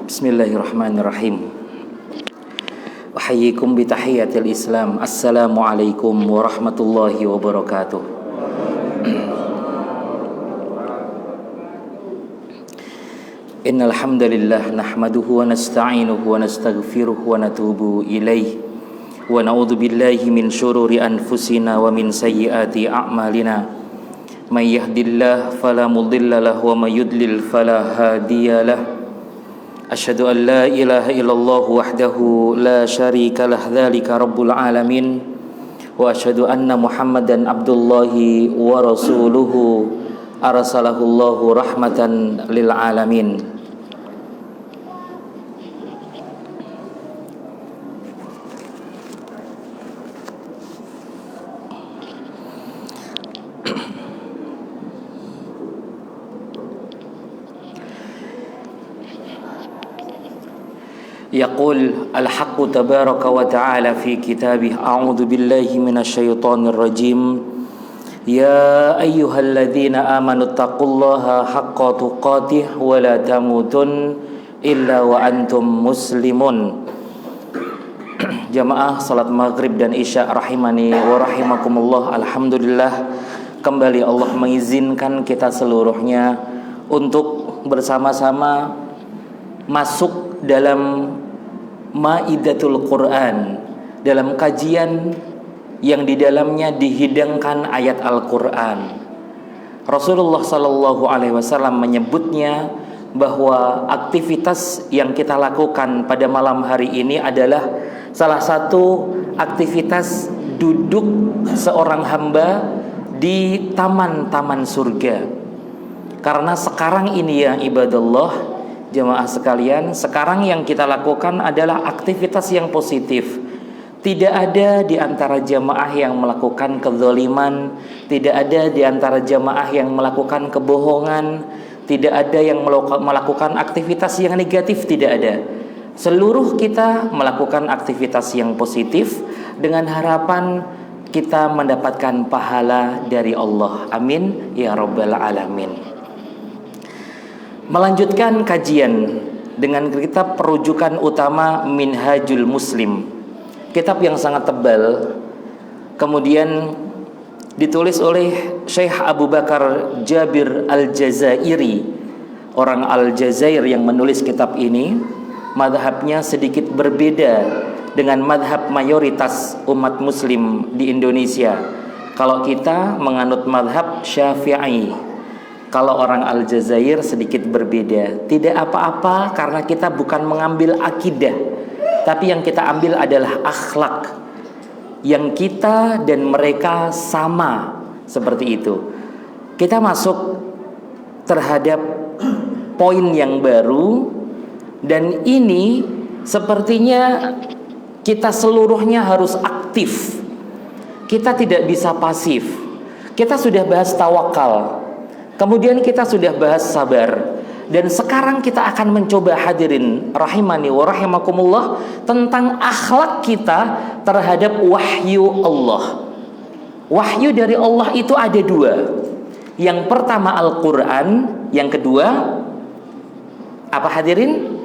Bismillahirrahmanirrahim. Uhayyikum bitahiyatil Islam. Assalamualaikum warahmatullahi wabarakatuh. Innal hamdalillah nahmaduhu wa nasta'inuhu wa nastaghfiruhu wa natubu ilaihi wa na'udzu billahi min syururi anfusina wa min sayyiati a'malina. May yahdihillahu fala mudilla lahu wa may yudlil fala hadiyalah. Asyhadu an la ilaha illallah wahdahu la syarika lah dzalika rabbul alamin wa asyhadu anna Muhammadan abdullahi wa rasuluhu arsalahullahu rahmatan lil alamin. Yaqul al-haqqu tabaraka wa ta'ala fi kitabih a'udzu billahi minasyaitonir rajim. Ya ayyuhalladzina amanu taqullaha haqqa tuqatih wa la tamutun illa wa antum muslimun. Jamaah salat maghrib dan isya rahimani wa rahimakumullah. Alhamdulillah, kembali Allah mengizinkan kita seluruhnya untuk bersama-sama masuk dalam Maidatul Quran, dalam kajian yang di dalamnya dihidangkan ayat Al-Quran. Rasulullah Sallallahu Alaihi Wasallam menyebutnya bahwa aktivitas yang kita lakukan pada malam hari ini adalah salah satu aktivitas duduk seorang hamba di taman-taman surga. Karena sekarang ini ya ibadallah, jemaah sekalian, sekarang yang kita lakukan adalah aktivitas yang positif. Tidak ada di antara jemaah yang melakukan kezaliman, tidak ada di antara jemaah yang melakukan kebohongan, tidak ada yang melakukan aktivitas yang negatif, tidak ada. Seluruh kita melakukan aktivitas yang positif dengan harapan kita mendapatkan pahala dari Allah. Amin ya rabbal alamin. Melanjutkan kajian dengan kitab perujukan utama Minhajul Muslim, kitab yang sangat tebal, kemudian ditulis oleh Syekh Abu Bakar Jabir Al-Jazairi, orang Aljazair yang menulis kitab ini. Madhabnya sedikit berbeda dengan madhab mayoritas umat muslim di Indonesia. Kalau kita menganut madhab Syafi'i, kalau orang Aljazair sedikit berbeda. Tidak apa-apa, karena kita bukan mengambil akidah, tapi yang kita ambil adalah akhlak. Yang kita dan mereka sama, seperti itu. Kita masuk terhadap poin yang baru, dan ini sepertinya kita seluruhnya harus aktif. Kita tidak bisa pasif. Kita sudah bahas tawakal, kemudian kita sudah bahas sabar, dan sekarang kita akan mencoba, hadirin rahimani wa rahimakumullah, tentang akhlak kita terhadap wahyu Allah. Wahyu dari Allah itu ada dua. Yang pertama Al-Quran, yang kedua apa hadirin?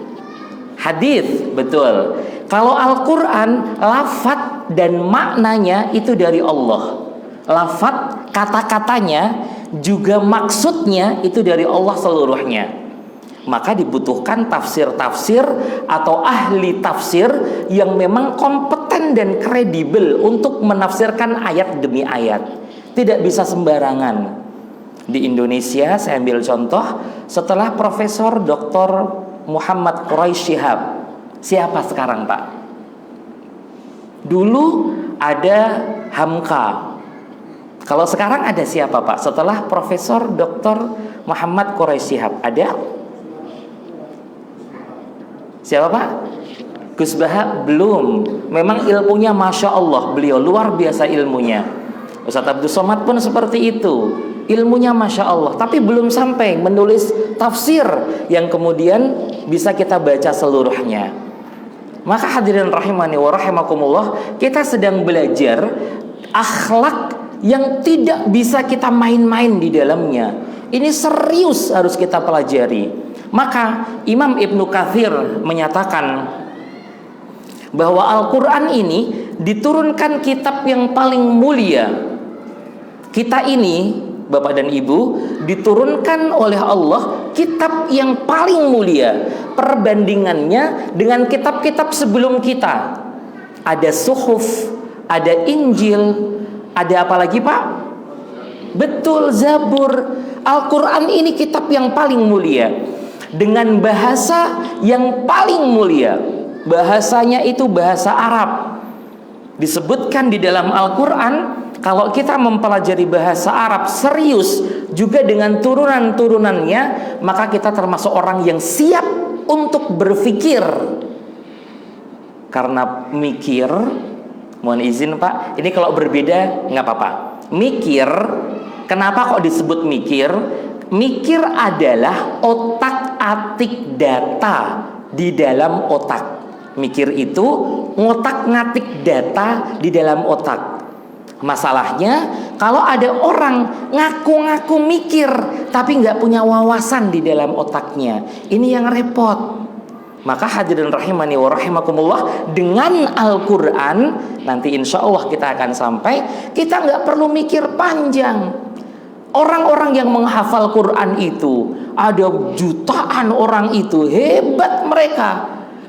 Hadis, betul. Kalau Al-Quran, lafaz dan maknanya itu dari Allah. Lafaz, kata-katanya, juga maksudnya itu dari Allah seluruhnya. Maka dibutuhkan tafsir-tafsir atau ahli tafsir yang memang kompeten dan kredibel untuk menafsirkan ayat demi ayat. Tidak bisa sembarangan. Di Indonesia, saya ambil contoh, setelah Profesor Dr. Muhammad Quraisy Shihab, siapa sekarang Pak? Dulu ada Hamka. Kalau sekarang ada siapa Pak? Setelah Profesor Dr. Muhammad Quraisy Shihab, ada siapa Pak? Gus Baha belum. Memang ilmunya Masya Allah, beliau luar biasa ilmunya. Ustaz Abdul Somad pun seperti itu, ilmunya Masya Allah, tapi belum sampai menulis tafsir yang kemudian bisa kita baca seluruhnya. Maka hadirin rahimani wa rahimakumullah, kita sedang belajar akhlak yang tidak bisa kita main-main di dalamnya. Ini serius harus kita pelajari. Maka Imam Ibnu Katsir menyatakan bahwa Al-Quran ini diturunkan kitab yang paling mulia. Kita ini, Bapak dan Ibu, diturunkan oleh Allah kitab yang paling mulia. Perbandingannya dengan kitab-kitab sebelum kita. Ada Suhuf, ada Injil, ada apa lagi Pak? Betul, Zabur. Al-Quran ini kitab yang paling mulia, dengan bahasa yang paling mulia. Bahasanya itu bahasa Arab. Disebutkan di dalam Al-Quran, kalau kita mempelajari bahasa Arab serius juga dengan turunan-turunannya, maka kita termasuk orang yang siap untuk berpikir. Karena mikir, mohon izin Pak, ini kalau berbeda nggak apa-apa. Mikir, kenapa kok disebut mikir? Mikir adalah otak-atik data di dalam otak. Mikir itu ngotak-ngatik data di dalam otak. Masalahnya kalau ada orang ngaku-ngaku mikir tapi nggak punya wawasan di dalam otaknya, ini yang repot. Maka hadirin rahimani wa rahimakumullah, dengan Al-Quran nanti insya Allah kita akan sampai, kita nggak perlu mikir panjang. Orang-orang yang menghafal Quran itu, ada jutaan orang itu, hebat mereka,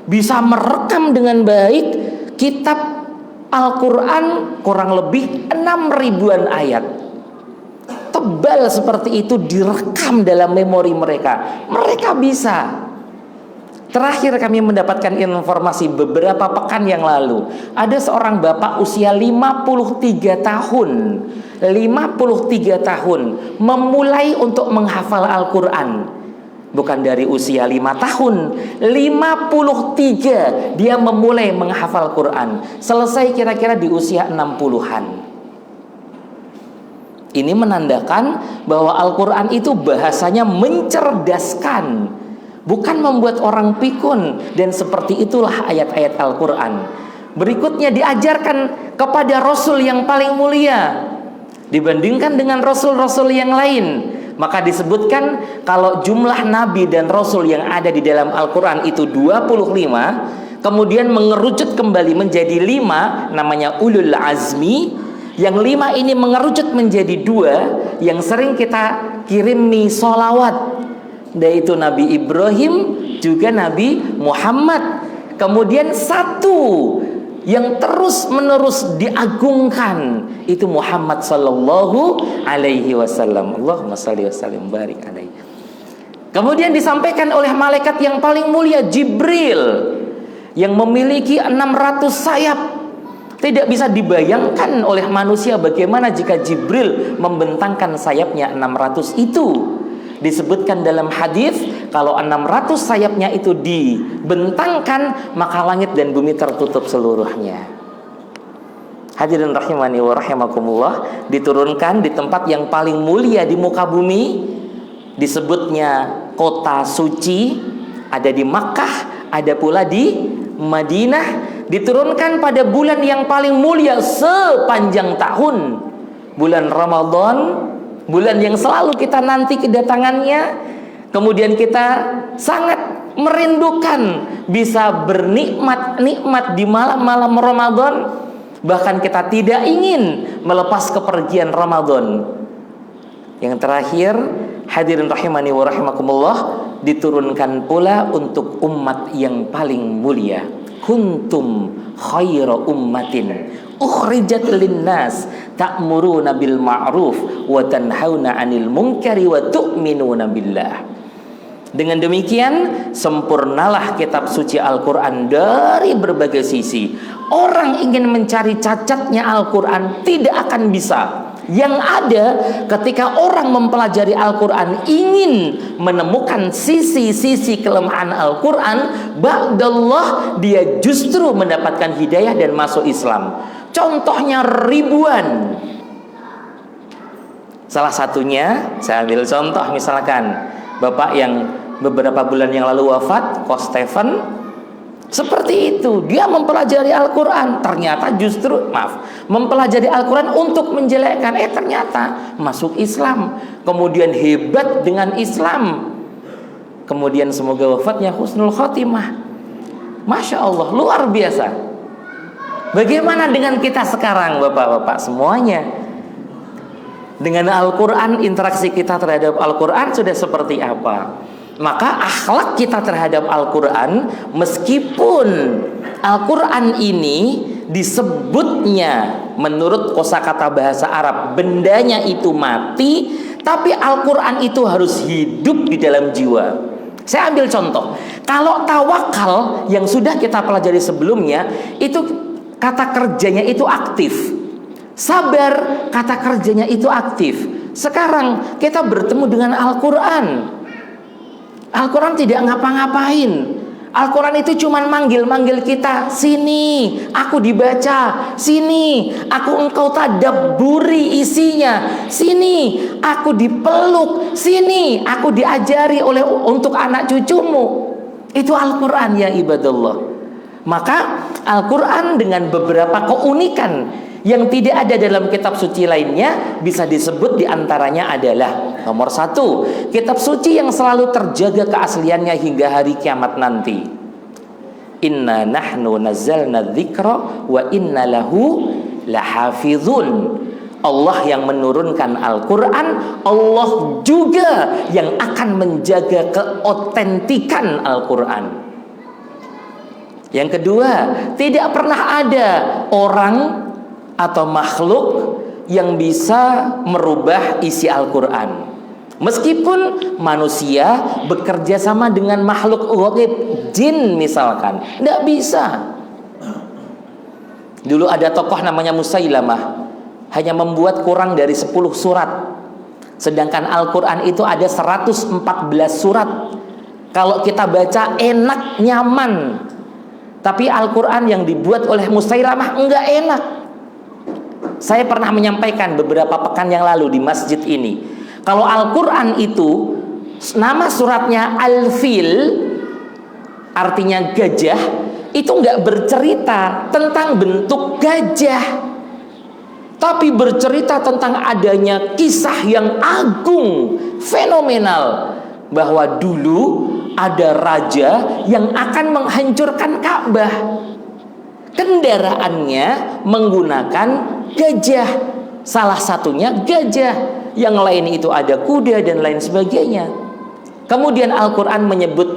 bisa merekam dengan baik kitab Al-Quran kurang lebih 6.000-an ayat. Tebal seperti itu direkam dalam memori mereka. Mereka bisa. Terakhir kami mendapatkan informasi beberapa pekan yang lalu, ada seorang bapak usia 53 tahun 53 tahun memulai untuk menghafal Al-Quran. Bukan dari usia 5 tahun, 53 dia memulai menghafal Quran. Selesai kira-kira di usia 60-an. Ini menandakan bahwa Al-Quran itu bahasanya mencerdaskan, bukan membuat orang pikun. Dan seperti itulah ayat-ayat Al-Quran. Berikutnya diajarkan kepada Rasul yang paling mulia dibandingkan dengan Rasul-Rasul yang lain. Maka disebutkan kalau jumlah Nabi dan Rasul yang ada di dalam Al-Quran itu 25, kemudian mengerucut kembali menjadi 5, namanya ulul azmi. Yang 5 ini mengerucut menjadi 2, yang sering kita kirimi solawat, yaitu Nabi Ibrahim juga Nabi Muhammad. Kemudian 1 yang terus menerus diagungkan itu Muhammad sallallahu alaihi wasallam. Allahumma shalli wa sallim barik alaihi. Kemudian disampaikan oleh malaikat yang paling mulia, Jibril, yang memiliki 600 sayap. Tidak bisa dibayangkan oleh manusia bagaimana jika Jibril membentangkan sayapnya 600 itu. Disebutkan dalam hadis, kalau 600 sayapnya itu dibentangkan, maka langit dan bumi tertutup seluruhnya. Hadirin rahimani wa rahimakumullah, diturunkan di tempat yang paling mulia di muka bumi. Disebutnya kota suci, ada di Makkah, ada pula di Madinah. Diturunkan pada bulan yang paling mulia sepanjang tahun, bulan Ramadan, bulan yang selalu kita nanti kedatangannya. Kemudian kita sangat merindukan bisa bernikmat-nikmat di malam-malam Ramadan. Bahkan kita tidak ingin melepas kepergian Ramadan. Yang terakhir, hadirin rahimani wa rahimakumullah, diturunkan pula untuk umat yang paling mulia. Kuntum khaira ummatin ukhrijat linnas ta'muruna bil ma'ruf wa tanhauna 'anil munkari wa tu'minuna billah. Dengan demikian sempurnalah kitab suci Al-Quran dari berbagai sisi. Orang ingin mencari cacatnya Al-Quran tidak akan bisa. Yang ada ketika orang mempelajari Al-Quran ingin menemukan sisi-sisi kelemahan Al-Quran, ba'dallah dia justru mendapatkan hidayah dan masuk Islam. Contohnya ribuan. Salah satunya, saya ambil contoh misalkan bapak yang beberapa bulan yang lalu wafat, Ko Stephen. Seperti itu, dia mempelajari Al-Quran, ternyata justru mempelajari Al-Quran untuk menjelekkan, ternyata masuk Islam, kemudian hebat dengan Islam. kemudian semoga wafatnya husnul khotimah. Masya Allah, luar biasa. Bagaimana dengan kita sekarang Bapak-bapak semuanya? Dengan Al-Quran, interaksi kita terhadap Al-Quran sudah seperti apa? Maka akhlak kita terhadap Al-Quran, meskipun Al-Quran ini disebutnya menurut kosakata bahasa Arab bendanya itu mati, tapi Al-Quran itu harus hidup di dalam jiwa. Saya ambil contoh, kalau tawakal yang sudah kita pelajari sebelumnya, itu kata kerjanya itu aktif. Sabar, kata kerjanya itu aktif. Sekarang kita bertemu dengan Al-Quran. Al-Quran tidak ngapa-ngapain. Al-Quran itu cuma manggil-manggil kita, sini, aku dibaca, sini, engkau tadabburi isinya, sini, aku dipeluk, sini, aku diajari untuk anak cucumu. Itu Al-Quran ya ibadallah. Maka Al-Quran dengan beberapa keunikan yang tidak ada dalam kitab suci lainnya, bisa disebut diantaranya adalah nomor 1, kitab suci yang selalu terjaga keasliannya hingga hari kiamat nanti. Inna nahnu nazzalna dzikra wa inna lahu lahafizun. Allah yang menurunkan Al-Quran, Allah juga yang akan menjaga keotentikan Al-Quran. Yang kedua, tidak pernah ada orang atau makhluk yang bisa merubah isi Al-Quran. Meskipun manusia bekerja sama dengan makhluk ghaib, jin misalkan, tidak bisa. Dulu ada tokoh namanya Musailamah, hanya membuat kurang dari 10 surat. Sedangkan Al-Quran itu ada 114 surat. Kalau kita baca enak, nyaman. Tapi Al-Quran yang dibuat oleh Musailamah enggak enak. Saya pernah menyampaikan beberapa pekan yang lalu di masjid ini, kalau Al-Quran itu nama suratnya Al-Fil, artinya gajah, itu nggak bercerita tentang bentuk gajah, tapi bercerita tentang adanya kisah yang agung, fenomenal, bahwa dulu ada raja yang akan menghancurkan Ka'bah. Kendaraannya menggunakan gajah, salah satunya gajah, yang lain itu ada kuda dan lain sebagainya. Kemudian Al-Quran menyebut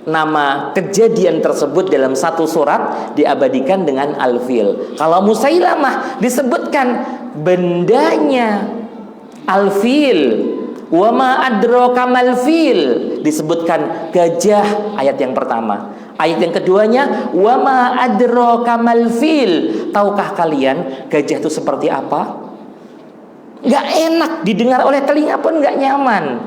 nama kejadian tersebut dalam satu surat, diabadikan dengan Al-Fil. Kalau Musailamah disebutkan bendanya Al-Fil, wa ma adraka mal fil, disebutkan gajah ayat yang pertama. Ayat yang keduanya, wa ma adraka mal fil, tahukah kalian gajah itu seperti apa? Gak enak didengar oleh telinga pun gak nyaman.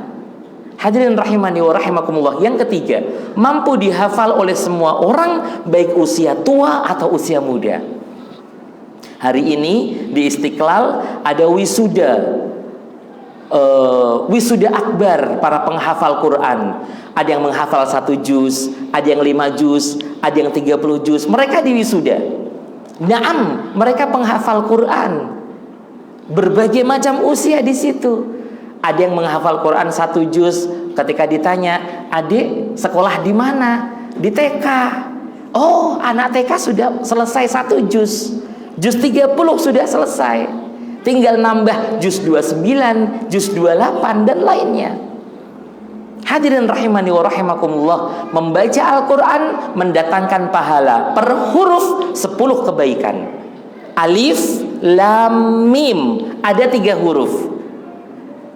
Hadirin rahimani wa rahimakumullah. Yang ketiga, mampu dihafal oleh semua orang, baik usia tua atau usia muda. Hari ini di Istiqlal ada wisuda akbar para penghafal Quran. Ada yang menghafal 1 juz, ada yang 5 juz, ada yang 30 juz. Mereka di wisuda. Naam, mereka penghafal Quran. Berbagai macam usia di situ. Ada yang menghafal Quran 1 juz, ketika ditanya, "Adik, sekolah di mana?" "Di TK." "Oh, anak TK sudah selesai 1 juz. Juz 30 sudah selesai. Tinggal nambah juz 29, juz 28 dan lainnya." Hadirin rahimani wa rahimakumullah, membaca Al-Quran mendatangkan pahala per huruf 10 kebaikan. Alif, lam, mim, ada 3 huruf.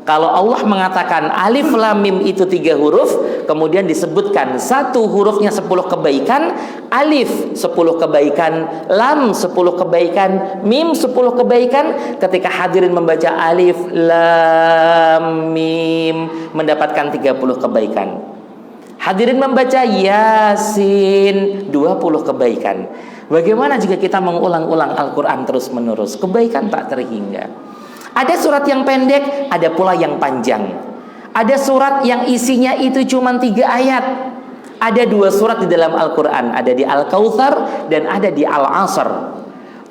Kalau Allah mengatakan alif lam mim itu 3 huruf, kemudian disebutkan 1 hurufnya 10 kebaikan, alif 10 kebaikan, lam 10 kebaikan, mim 10 kebaikan. Ketika hadirin membaca alif lam mim, mendapatkan 30 kebaikan. Hadirin membaca Yasin, 20 kebaikan. Bagaimana jika kita mengulang-ulang Al-Quran terus menerus? Kebaikan tak terhingga. Ada surat yang pendek, ada pula yang panjang. Ada surat yang isinya itu cuma 3 ayat. Ada 2 surat di dalam Al-Quran, ada di Al-Kautsar dan ada di Al-Asr.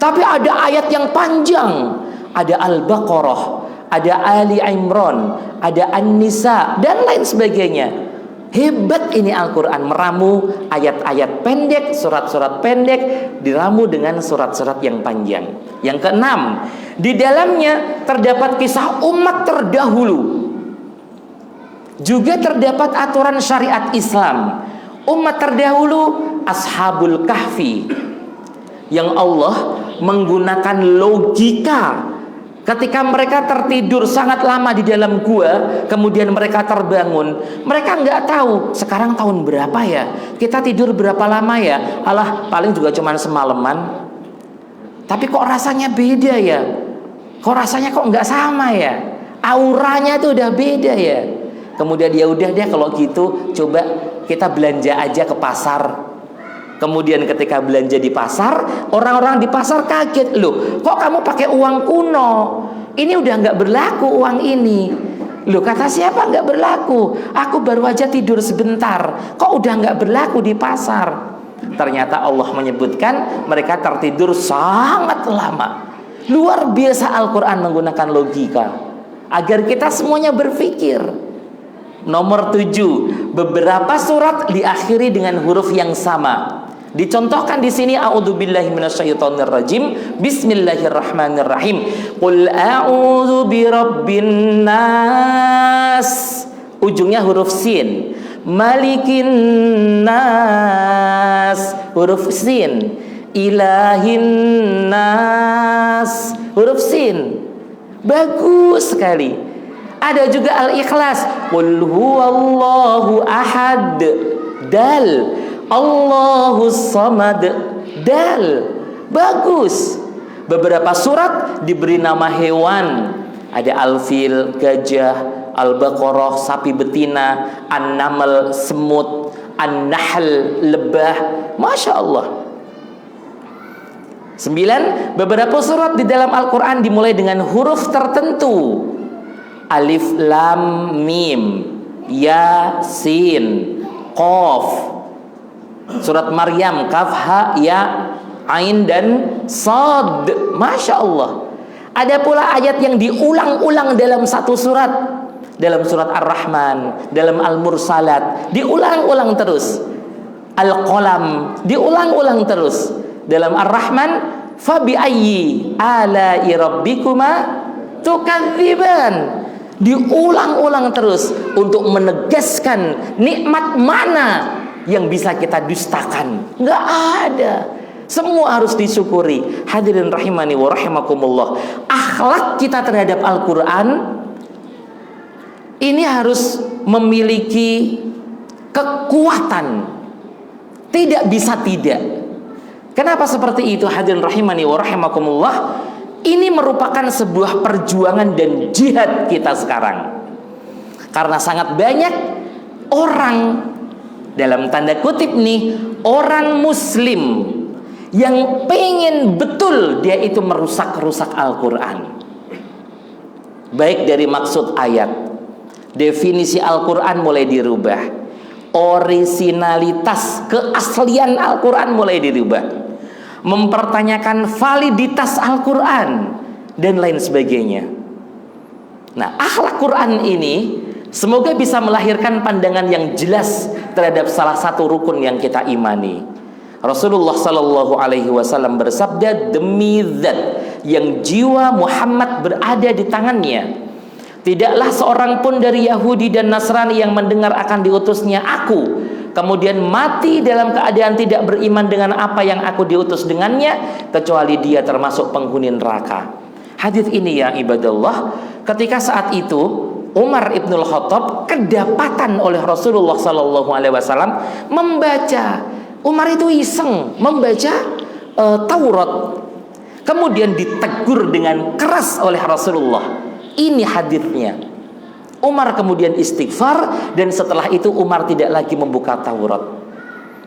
Tapi ada ayat yang panjang, ada Al-Baqarah, ada Ali Imran, ada An-Nisa dan lain sebagainya. Hebat ini Al-Quran, meramu ayat-ayat pendek, surat-surat pendek, diramu dengan surat-surat yang panjang. Yang keenam, di dalamnya terdapat kisah umat terdahulu. Juga terdapat aturan syariat Islam. Umat terdahulu, Ashabul Kahfi, yang Allah menggunakan logika. Ketika mereka tertidur sangat lama di dalam gua, kemudian mereka terbangun, mereka nggak tahu sekarang tahun berapa ya, kita tidur berapa lama ya, alah paling juga cuman semalaman. Tapi kok rasanya beda ya, kok rasanya kok nggak sama ya, auranya tuh udah beda ya. Kemudian ya udah deh kalau gitu, coba kita belanja aja ke pasar. Kemudian ketika belanja di pasar, orang-orang di pasar kaget, loh kok kamu pakai uang kuno? Ini udah nggak berlaku uang ini. Loh kata siapa nggak berlaku? Aku baru aja tidur sebentar, kok udah nggak berlaku di pasar? Ternyata Allah menyebutkan mereka tertidur sangat lama. Luar biasa Al-Quran menggunakan logika agar kita semuanya berpikir. Nomor 7, beberapa surat diakhiri dengan huruf yang sama. Dicontohkan di sini, a'udzubillahi minasyaitonirrajim, bismillahirrahmanirrahim. Qul a'udzu birabbin nas. Ujungnya huruf sin. Malikin nas, huruf sin. Ilahin nas, huruf sin. Bagus sekali. Ada juga Al-Ikhlas, qul huwallahu ahad, dal, Allahus samad, dal. Bagus. Beberapa surat diberi nama hewan. Ada Al-Fil, gajah, Al-Baqarah, sapi betina, An-Naml, semut, An-Nahl, lebah. Masya Allah. 9. Beberapa surat di dalam Al-Quran dimulai dengan huruf tertentu. Alif, lam, mim, ya, sin, qaf. Surat Maryam, kaf, ha, ya, ain, dan sad. Masya Allah. Ada pula ayat yang diulang-ulang dalam satu surat. Dalam surat Ar-Rahman, dalam Al-Mursalat, diulang-ulang terus. Al-Qalam, diulang-ulang terus. Dalam Ar-Rahman, fabi ayyi ala'i rabbikuma tukadziban. Diulang-ulang terus untuk menegaskan nikmat mana yang bisa kita dustakan. Nggak ada. Semua harus disyukuri. Hadirin rahimani wa rahimakumullah. Akhlak kita terhadap Al-Quran ini harus memiliki kekuatan. Tidak bisa tidak. Kenapa seperti itu? Hadirin rahimani wa rahimakumullah. Ini merupakan sebuah perjuangan dan jihad kita sekarang. Karena sangat banyak orang, dalam tanda kutip nih, orang muslim yang pengen betul dia itu merusak-rusak Al-Quran. Baik dari maksud ayat, definisi Al-Quran mulai dirubah, orisinalitas, keaslian Al-Quran mulai dirubah, mempertanyakan validitas Al-Quran, dan lain sebagainya. Nah, akhlak Quran ini semoga bisa melahirkan pandangan yang jelas terhadap salah satu rukun yang kita imani. Rasulullah Sallallahu Alaihi Wasallam bersabda, demi zat yang jiwa Muhammad berada di tangannya, tidaklah seorang pun dari Yahudi dan Nasrani yang mendengar akan diutusnya aku, kemudian mati dalam keadaan tidak beriman dengan apa yang aku diutus dengannya, kecuali dia termasuk penghuni neraka. Hadis ini ya ibadallah, ketika saat itu Umar ibnul Khattab kedapatan oleh Rasulullah Sallallahu Alaihi Wasallam membaca. Umar itu iseng membaca Taurat, kemudian ditegur dengan keras oleh Rasulullah. Ini hadisnya. Umar kemudian istighfar, dan setelah itu Umar tidak lagi membuka Taurat.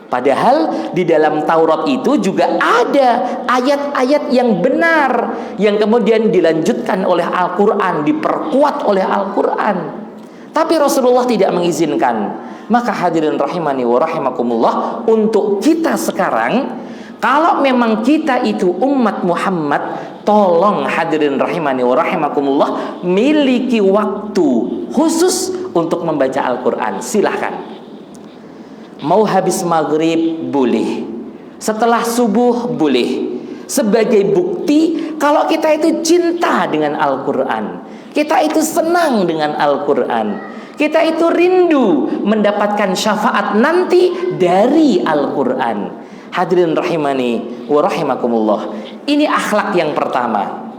Padahal di dalam Taurat itu juga ada ayat-ayat yang benar, yang kemudian dilanjutkan oleh Al-Quran, diperkuat oleh Al-Quran. Tapi Rasulullah tidak mengizinkan. Maka hadirin rahimani wa rahimakumullah, untuk kita sekarang, kalau memang kita itu umat Muhammad, tolong hadirin rahimani wa rahimakumullah, miliki waktu khusus untuk membaca Al-Quran. Silahkan. Mau habis maghrib boleh, setelah subuh boleh. Sebagai bukti kalau kita itu cinta dengan Al-Quran, kita itu senang dengan Al-Quran, kita itu rindu mendapatkan syafaat nanti dari Al-Quran. Hadirin rahimani wa rahimakumullah. Ini akhlak yang pertama,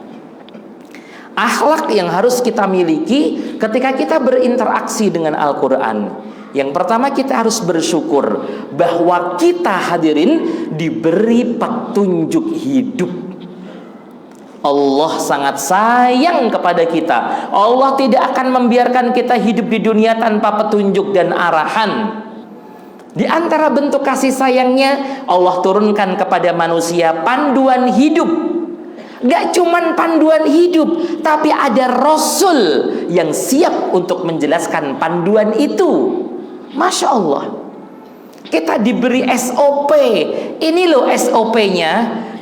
akhlak yang harus kita miliki ketika kita berinteraksi dengan Al-Quran. Yang pertama, kita harus bersyukur bahwa kita, hadirin, diberi petunjuk hidup. Allah sangat sayang kepada kita. Allah tidak akan membiarkan kita hidup di dunia tanpa petunjuk dan arahan. Di antara bentuk kasih sayangnya, Allah turunkan kepada manusia panduan hidup. Gak cuman panduan hidup, tapi ada Rasul yang siap untuk menjelaskan panduan itu. Masya Allah, kita diberi SOP. Ini loh SOP-nya,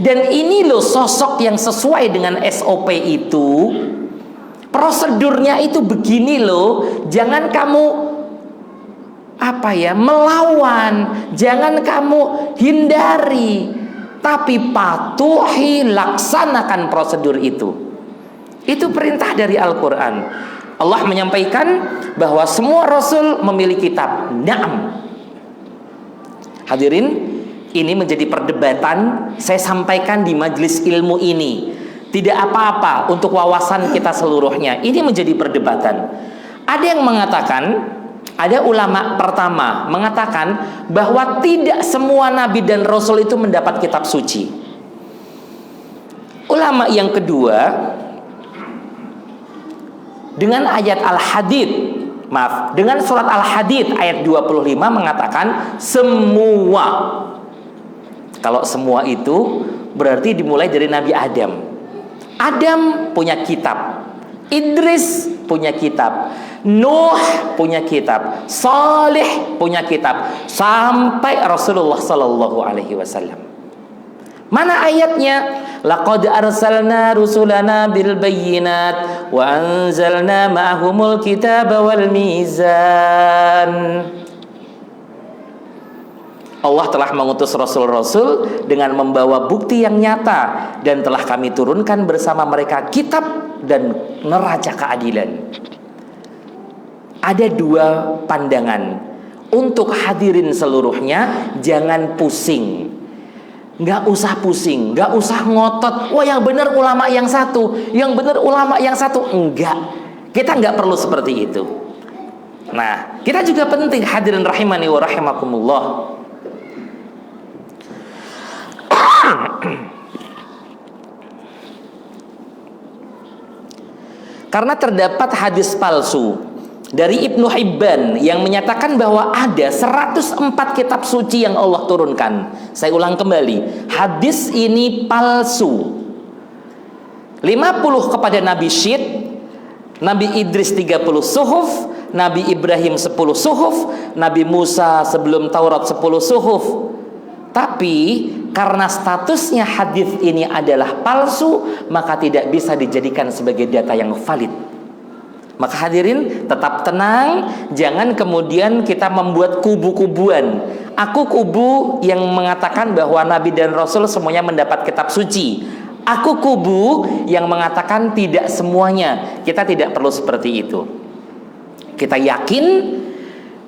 dan ini loh sosok yang sesuai dengan SOP itu. Prosedurnya itu begini loh. Jangan kamu melawan, jangan kamu hindari, tapi patuhi, laksanakan prosedur itu. Itu perintah dari Al-Quran. Allah menyampaikan bahwa semua Rasul memiliki kitab. Naam. Hadirin, ini menjadi perdebatan. Saya sampaikan di majelis ilmu ini. Tidak apa-apa untuk wawasan kita seluruhnya. Ini menjadi perdebatan. Ada yang mengatakan, ada ulama pertama mengatakan bahwa tidak semua nabi dan rasul itu mendapat kitab suci. Ulama yang kedua, dengan ayat Al-Hadid, dengan surat Al-Hadid ayat 25 mengatakan semua. Kalau semua itu berarti dimulai dari Nabi Adam. Adam punya kitab, Idris punya kitab, Nuh punya kitab, Saleh punya kitab, sampai Rasulullah sallallahu alaihi wasallam. Mana ayatnya? Laqad arsalna rusulana bil bayyinat wa anzalna ma'ahumul kitaba wal mizan. Allah telah mengutus rasul-rasul dengan membawa bukti yang nyata, dan telah kami turunkan bersama mereka kitab dan neraca keadilan. Ada dua pandangan. Untuk hadirin seluruhnya, jangan pusing. Nggak usah pusing, nggak usah ngotot. Wah, yang benar ulama yang satu, yang benar ulama yang satu. Enggak, kita nggak perlu seperti itu. Nah, kita juga penting, hadirin rahimani wa rahimakumullah. Karena terdapat hadis palsu dari Ibnu Hibban yang menyatakan bahwa ada 104 kitab suci yang Allah turunkan. Saya ulang kembali, hadis ini palsu. 50 kepada Nabi Syed, Nabi Idris 30 suhuf, Nabi Ibrahim 10 suhuf, Nabi Musa sebelum Taurat 10 suhuf. Tapi karena statusnya hadis ini adalah palsu, maka tidak bisa dijadikan sebagai data yang valid. Maka hadirin tetap tenang, jangan kemudian kita membuat kubu-kubuan. Aku kubu yang mengatakan bahwa Nabi dan Rasul semuanya mendapat kitab suci. Aku kubu yang mengatakan tidak semuanya. Kita tidak perlu seperti itu. Kita yakin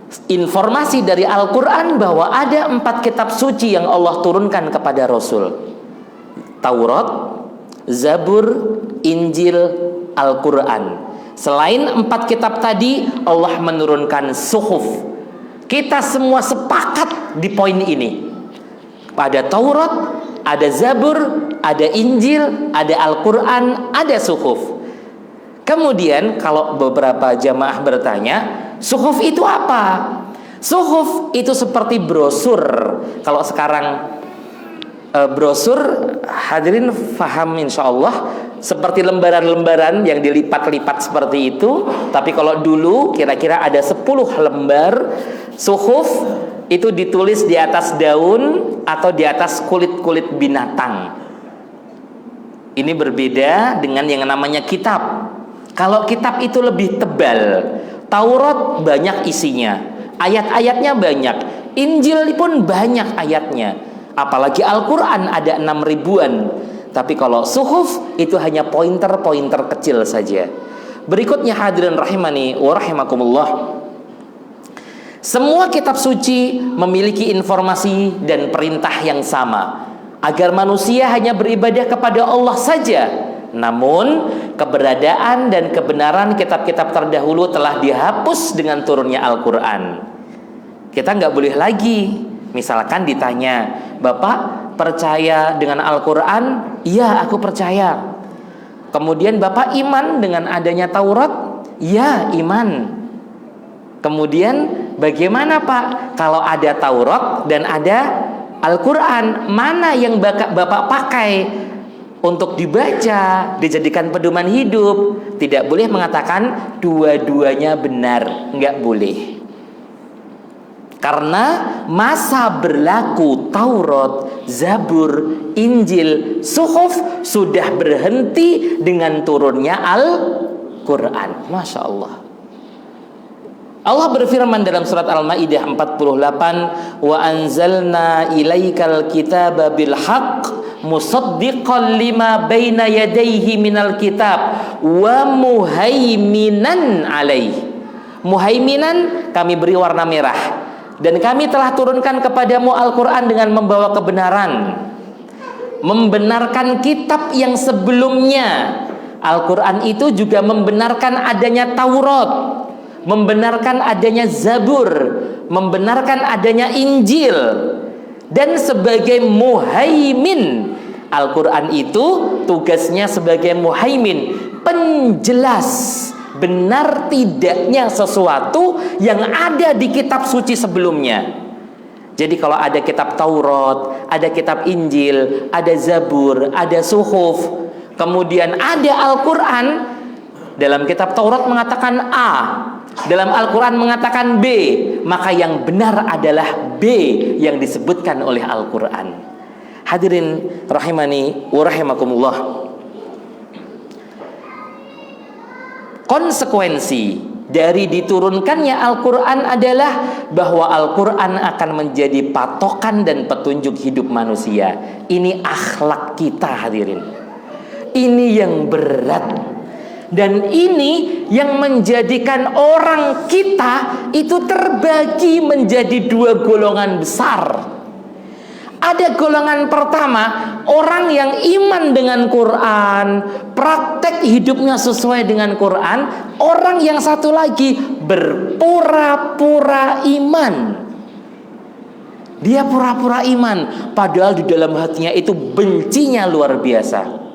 informasi dari Al-Quran bahwa ada 4 kitab suci yang Allah turunkan kepada Rasul. Taurat, Zabur, Injil, Al-Quran. Selain 4 kitab tadi, Allah menurunkan suhuf. Kita semua sepakat di poin ini. Ada Taurat, ada Zabur, ada Injil, ada Al-Quran, ada suhuf. Kemudian kalau beberapa jamaah bertanya, suhuf itu apa? Suhuf itu seperti brosur. Kalau sekarang brosur, hadirin faham insyaallah, seperti lembaran-lembaran yang dilipat-lipat seperti itu. Tapi kalau dulu kira-kira ada 10 lembar suhuf, itu ditulis di atas daun atau di atas kulit-kulit binatang. Ini berbeda dengan yang namanya kitab. Kalau kitab itu lebih tebal. Taurat banyak isinya, ayat-ayatnya banyak. Injil pun banyak ayatnya. Apalagi Al-Quran ada 6 ribuan. Tapi kalau suhuf itu hanya pointer-pointer kecil saja. Berikutnya hadirin rahimani wa rahimakumullah, semua kitab suci memiliki informasi dan perintah yang sama, agar manusia hanya beribadah kepada Allah saja. Namun keberadaan dan kebenaran kitab-kitab terdahulu telah dihapus dengan turunnya Al-Quran. Kita nggak boleh lagi, misalkan ditanya, Bapak percaya dengan Al-Quran? Iya, aku percaya. Kemudian Bapak iman dengan adanya Taurat? Ya, iman. Kemudian bagaimana Pak kalau ada Taurat dan ada Al-Quran? Mana yang Bapak pakai untuk dibaca, dijadikan pedoman hidup? Tidak boleh mengatakan dua-duanya benar, nggak boleh. Karena masa berlaku Taurat, Zabur, Injil, Suhuf sudah berhenti dengan turunnya Al-Quran. Masya Allah. Allah berfirman dalam surat Al-Maidah 48, wa anzalna ilaikal kitaba bil haqq musaddiqan lima baina yadayhi minal kitab wa muhaiminan alaih. Muhaiminan kami beri warna merah. Dan kami telah turunkan kepadamu Al-Quran dengan membawa kebenaran, membenarkan kitab yang sebelumnya. Al-Quran itu juga membenarkan adanya Taurat, membenarkan adanya Zabur, membenarkan adanya Injil. Dan sebagai muhaimin, Al-Quran itu tugasnya sebagai muhaimin, penjelas benar tidaknya sesuatu yang ada di kitab suci sebelumnya. Jadi kalau ada kitab Taurat, ada kitab Injil, ada Zabur, ada Suhuf, kemudian ada Al-Quran, dalam kitab Taurat mengatakan A, dalam Al-Quran mengatakan B, maka yang benar adalah B yang disebutkan oleh Al-Quran. Hadirin rahimani wa rahimakumullah, konsekuensi dari diturunkannya Al-Quran adalah bahwa Al-Quran akan menjadi patokan dan petunjuk hidup manusia. Ini akhlak kita hadirin. Ini yang berat. Dan ini yang menjadikan orang kita itu terbagi menjadi 2 golongan besar. Ada golongan pertama, orang yang iman dengan Quran, praktek hidupnya sesuai dengan Quran. Orang yang satu lagi berpura-pura iman. Dia pura-pura iman, padahal di dalam hatinya itu bencinya luar biasa.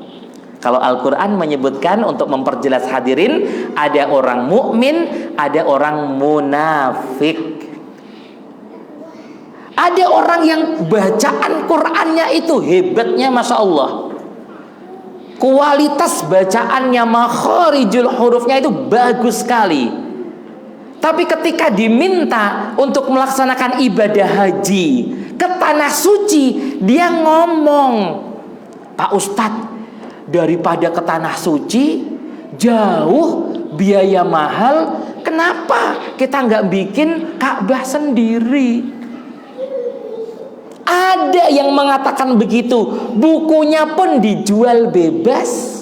Kalau Al-Quran menyebutkan, untuk memperjelas hadirin, ada orang mukmin, ada orang munafik. Ada orang yang bacaan Qur'annya itu hebatnya Masya Allah, kualitas bacaannya, makharijul hurufnya itu bagus sekali. Tapi ketika diminta untuk melaksanakan ibadah haji ke tanah suci, dia ngomong, Pak Ustadz, daripada ke tanah suci jauh, biaya mahal, kenapa kita nggak bikin Ka'bah sendiri? Ada yang mengatakan begitu, bukunya pun dijual bebas.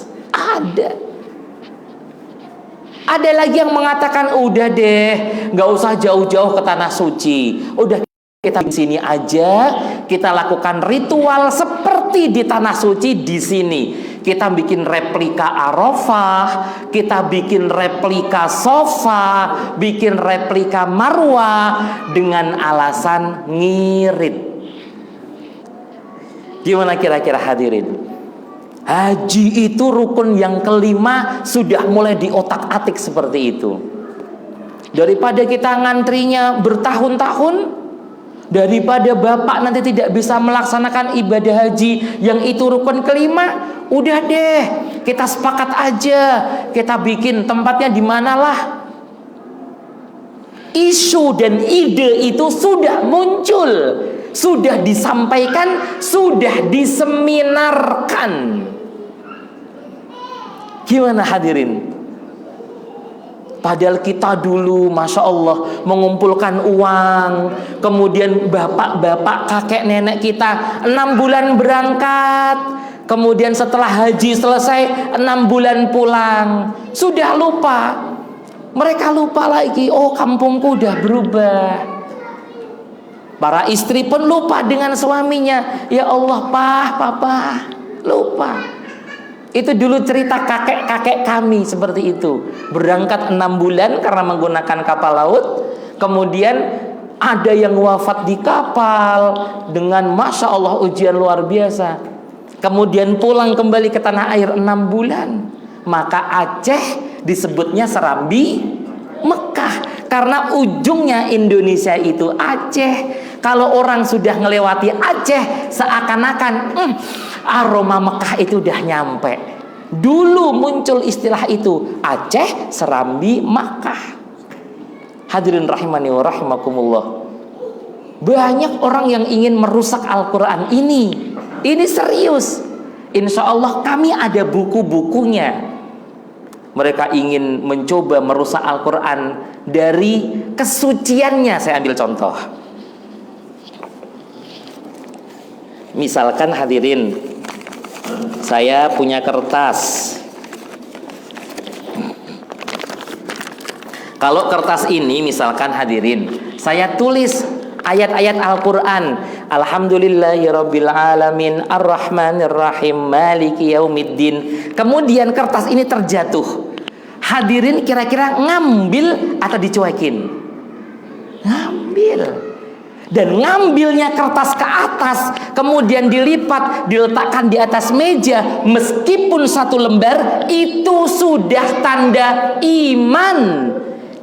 Ada lagi yang mengatakan, udah deh, nggak usah jauh-jauh ke tanah suci, udah kita di sini aja, kita lakukan ritual seperti di tanah suci di sini. Kita bikin replika Arafah, kita bikin replika Sofa, bikin replika Marwah dengan alasan ngirit. Gimana kira-kira hadirin? Haji itu rukun yang kelima sudah mulai diotak-atik seperti itu. Daripada kita ngantrinya bertahun-tahun, daripada bapak nanti tidak bisa melaksanakan ibadah haji yang itu rukun kelima, udah deh, kita sepakat aja, kita bikin tempatnya di manalah. Isu dan ide itu sudah muncul, sudah disampaikan, sudah diseminarkan. Gimana hadirin? Padahal kita dulu, Masya Allah, mengumpulkan uang. Kemudian bapak-bapak, kakek nenek kita 6 bulan berangkat. Kemudian setelah haji selesai 6 bulan pulang. Sudah lupa. Mereka lupa lagi, oh kampungku udah berubah. Para istri pun lupa dengan suaminya. Ya Allah, papa, lupa. Itu dulu cerita kakek-kakek kami seperti itu. Berangkat 6 bulan karena menggunakan kapal laut. Kemudian ada yang wafat di kapal dengan Masya Allah ujian luar biasa. Kemudian pulang kembali ke tanah air 6 bulan. Maka Aceh disebutnya Serambi Mekah. Karena ujungnya Indonesia itu Aceh. Kalau orang sudah ngelewati Aceh, seakan-akan aroma Mekah itu udah nyampe. Dulu muncul istilah itu, Aceh, Serambi, Mekah. Hadirin rahimani wa rahimakumullah. Banyak orang yang ingin merusak Al-Quran ini. Ini serius. Insya Allah kami ada buku-bukunya. Mereka ingin mencoba merusak Al-Quran dari kesuciannya. Saya ambil contoh. Misalkan hadirin, saya punya kertas. Kalau kertas ini misalkan hadirin, saya tulis ayat-ayat Al-Quran. Alhamdulillahirabbil alamin, arrahmanirrahim, maliki yaumiddin. Kemudian kertas ini terjatuh. Hadirin kira-kira ngambil atau dicuekin? Ngambil. Dan ngambilnya kertas ke atas, kemudian dilipat, diletakkan di atas meja, meskipun 1 lembar, itu sudah tanda iman.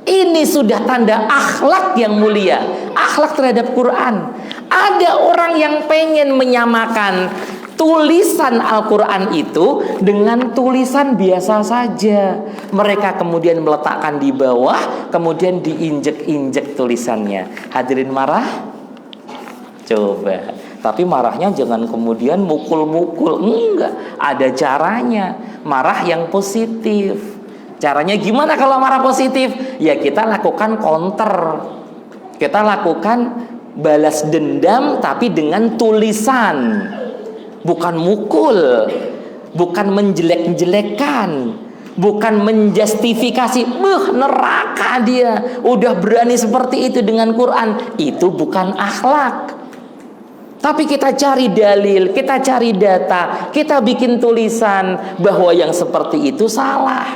Ini sudah tanda akhlak yang mulia, akhlak terhadap Quran. Ada orang yang pengen menyamakan tulisan Al-Quran itu dengan tulisan biasa saja. Mereka kemudian meletakkan di bawah, kemudian diinjek-injek tulisannya. Hadirin marah? Coba. Tapi marahnya jangan kemudian mukul-mukul. Enggak. Ada caranya. Marah yang positif. Caranya gimana kalau marah positif? Ya kita lakukan counter. Kita lakukan balas dendam tapi dengan tulisan. Bukan mukul. Bukan menjelek-jelekan. Bukan menjustifikasi, neraka dia. Udah berani seperti itu dengan Quran. Itu bukan akhlak. Tapi kita cari dalil, kita cari data, kita bikin tulisan bahwa yang seperti itu salah.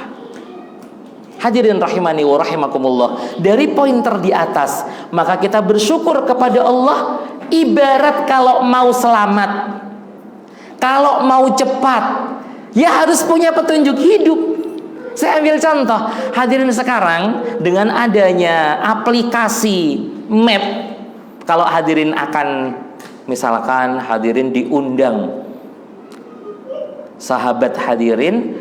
Hadirin rahimani wa rahimakumullah. Dari pointer di atas, maka kita bersyukur kepada Allah. Ibarat kalau mau selamat, kalau mau cepat, ya harus punya petunjuk hidup. Saya ambil contoh. Hadirin sekarang dengan adanya aplikasi map, kalau hadirin akan misalkan hadirin diundang, sahabat hadirin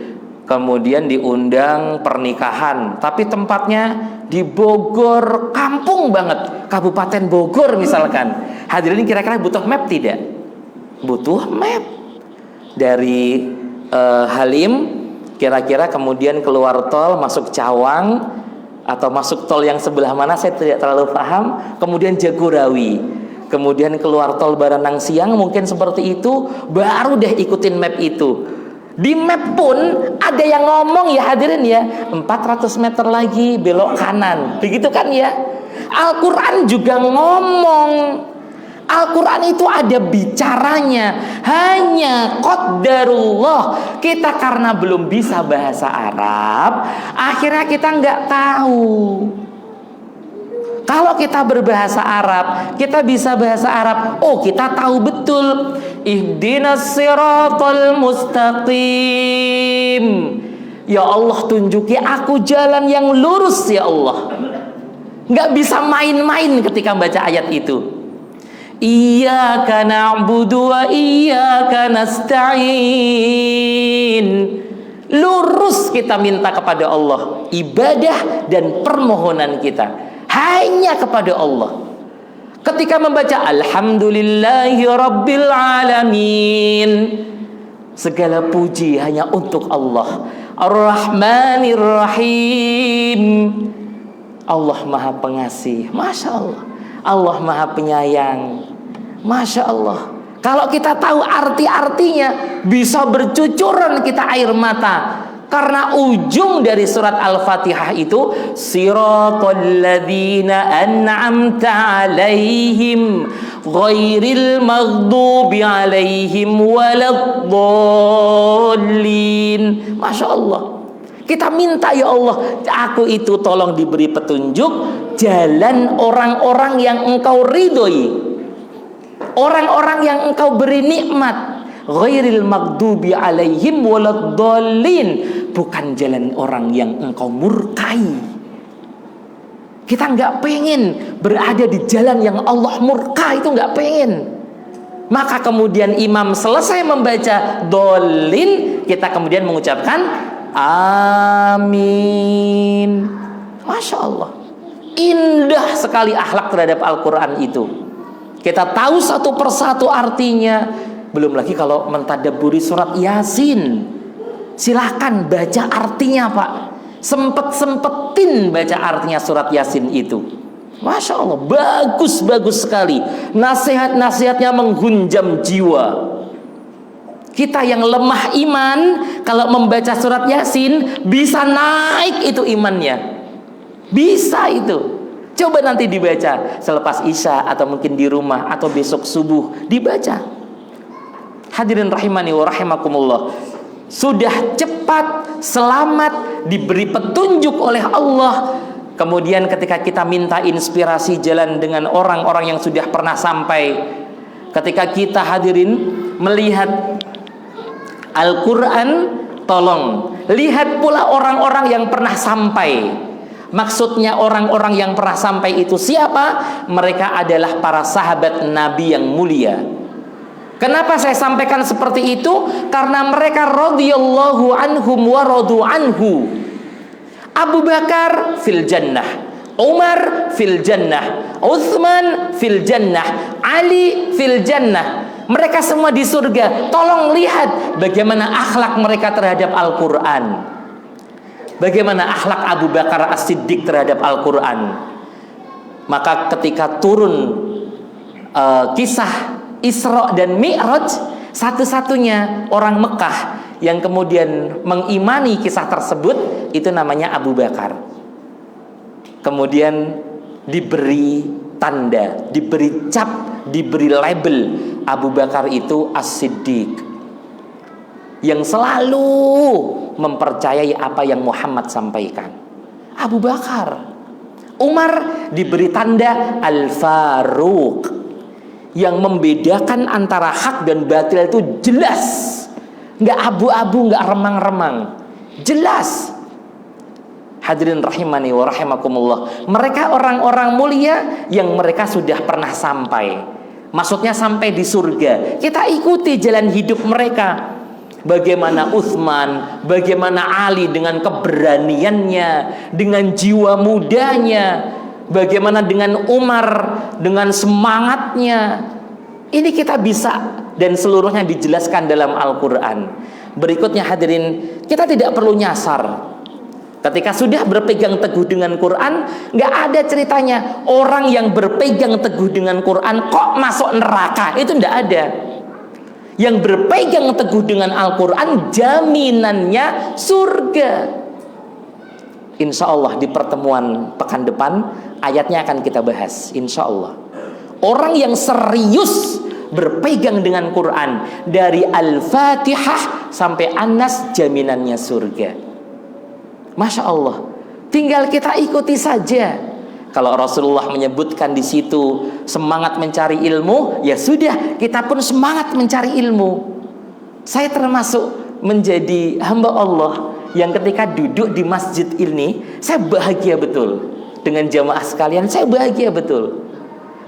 kemudian diundang pernikahan, tapi tempatnya di Bogor, kampung banget, Kabupaten Bogor misalkan. Hadirin kira-kira butuh map tidak? Butuh map. Dari Halim kira-kira kemudian keluar tol, masuk Cawang atau masuk tol yang sebelah mana saya tidak terlalu paham. Kemudian Jagorawi, kemudian keluar tol Baranang Siang, mungkin seperti itu. Baru deh ikutin map itu. Di map pun ada yang ngomong ya hadirin ya, 400 meter lagi belok kanan. Begitu kan ya. Al-Quran juga ngomong. Al-Quran itu ada bicaranya. Hanya qadarullah, kita karena belum bisa bahasa Arab, akhirnya kita nggak tahu. Kalau kita berbahasa Arab, kita bisa bahasa Arab, oh kita tahu betul. Ihdinas siratal mustaqim. Ya Allah, tunjuki aku jalan yang lurus ya Allah. Nggak bisa main-main ketika baca ayat itu. Iyyaka na'budu wa iyyaka nasta'in. Lurus kita minta kepada Allah. Ibadah dan permohonan kita hanya kepada Allah. Ketika membaca Alhamdulillahi Rabbil Alamin, segala puji hanya untuk Allah. Ar-Rahmanir Rahim. Allah Maha Pengasih. Masya Allah. Allah Maha Penyayang. Masya Allah. Kalau kita tahu arti-artinya, bisa bercucuran kita air mata. Karena ujung dari surat Al-Fatihah itu Siratal ladzina an'amta alaihim ghairil maghdubi alaihim waladdallin. Masya Allah. Kita minta, ya Allah, aku itu tolong diberi petunjuk jalan orang-orang yang Engkau ridhoi, orang-orang yang Engkau beri nikmat. Ghairil maghdubi alaihim waladdallin, bukan jalan orang yang Engkau murkai. Kita nggak pengen berada di jalan yang Allah murka, itu nggak pengen. Maka kemudian imam selesai membaca dolin, kita kemudian mengucapkan amin. Masya Allah, indah sekali akhlak terhadap Al-Quran itu. Kita tahu satu persatu artinya. Belum lagi kalau mentadabburi surat Yasin. Silahkan baca artinya, Pak. Sempet-sempetin baca artinya surat Yasin itu. Masya Allah, bagus-bagus sekali. Nasihat-nasihatnya menghunjam jiwa. Kita yang lemah iman, kalau membaca surat Yasin, bisa naik itu imannya. Bisa itu. Coba nanti dibaca selepas Isya, atau mungkin di rumah, atau besok subuh dibaca. Hadirin rahimani wa rahimakumullah. Sudah cepat, selamat, diberi petunjuk oleh Allah. Kemudian ketika kita minta inspirasi jalan dengan orang-orang yang sudah pernah sampai. Ketika kita hadirin melihat Al-Quran, tolong lihat pula orang-orang yang pernah sampai. Maksudnya orang-orang yang pernah sampai itu siapa? Mereka adalah para sahabat Nabi yang mulia. Kenapa saya sampaikan seperti itu? Karena mereka radhiyallahu anhum wa radu anhu. Abu Bakar fil jannah, Umar fil jannah, Utsman fil jannah, Ali fil jannah. Mereka semua di surga. Tolong lihat bagaimana akhlak mereka terhadap Al-Quran. Bagaimana akhlak Abu Bakar As-Siddiq terhadap Al-Quran. Maka ketika turun kisah Isra dan Mi'raj, satu-satunya orang Mekah yang kemudian mengimani kisah tersebut itu namanya Abu Bakar. Kemudian diberi tanda, diberi cap, diberi label, Abu Bakar itu As-Siddiq, yang selalu mempercayai apa yang Muhammad sampaikan. Abu Bakar. Umar diberi tanda Al-Faruq, yang membedakan antara hak dan batil itu jelas, nggak abu-abu, nggak remang-remang, jelas. Hadirin rahimani wa rahimakumullah. Mereka orang-orang mulia yang mereka sudah pernah sampai. Maksudnya sampai di surga. Kita ikuti jalan hidup mereka. Bagaimana Utsman, bagaimana Ali dengan keberaniannya, dengan jiwa mudanya. Bagaimana dengan Umar dengan semangatnya. Ini kita bisa, dan seluruhnya dijelaskan dalam Al-Quran. Berikutnya hadirin, kita tidak perlu nyasar. Ketika sudah berpegang teguh dengan Quran, gak ada ceritanya orang yang berpegang teguh dengan Quran kok masuk neraka. Itu gak ada. Yang berpegang teguh dengan Al-Quran jaminannya surga. Insya Allah di pertemuan pekan depan ayatnya akan kita bahas, insya Allah. Orang yang serius berpegang dengan Quran dari Al-Fatihah sampai An-Nas, jaminannya surga. Masya Allah. Tinggal kita ikuti saja. Kalau Rasulullah menyebutkan di situ semangat mencari ilmu, ya sudah, kita pun semangat mencari ilmu. Saya termasuk menjadi hamba Allah yang ketika duduk di masjid ini, saya bahagia betul. Dengan jamaah sekalian, saya bahagia betul.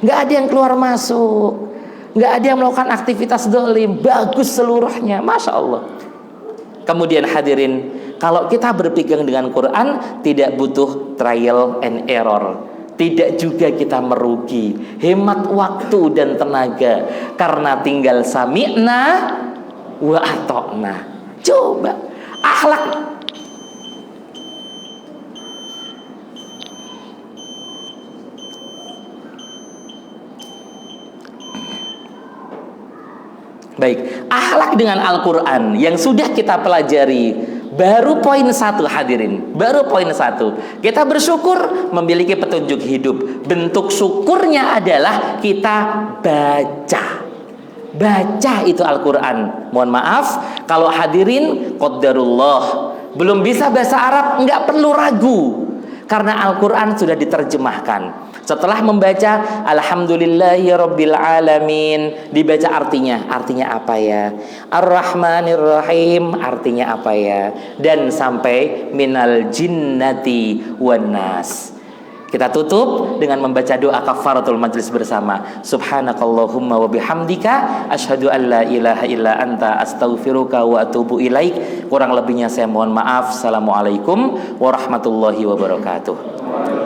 Nggak ada yang keluar masuk, nggak ada yang melakukan aktivitas dolim. Bagus seluruhnya, Masya Allah. Kemudian hadirin, kalau kita berpegang dengan Quran, tidak butuh trial and error. Tidak juga kita merugi, hemat waktu dan tenaga, karena tinggal sami'na wa ata'na. Coba akhlak Baik, akhlak dengan Al-Quran yang sudah kita pelajari, baru poin 1 hadirin, baru poin 1. Kita bersyukur memiliki petunjuk hidup. Bentuk syukurnya adalah kita baca itu Al-Quran. Mohon maaf kalau hadirin qadarullah belum bisa bahasa Arab, nggak perlu ragu, karena Al-Quran sudah diterjemahkan. Setelah membaca Alhamdulillahirabbil alamin, dibaca artinya apa ya? Ar-Rahmanir-Rahim artinya apa ya? Dan sampai minal jinnati wan nas. Kita tutup dengan membaca doa kafaratul majlis bersama. Subhanakallahumma wa bihamdika asyhadu an la ilaha illa anta astaghfiruka wa atubu ilaik. Kurang lebihnya saya mohon maaf. Assalamualaikum warahmatullahi wabarakatuh.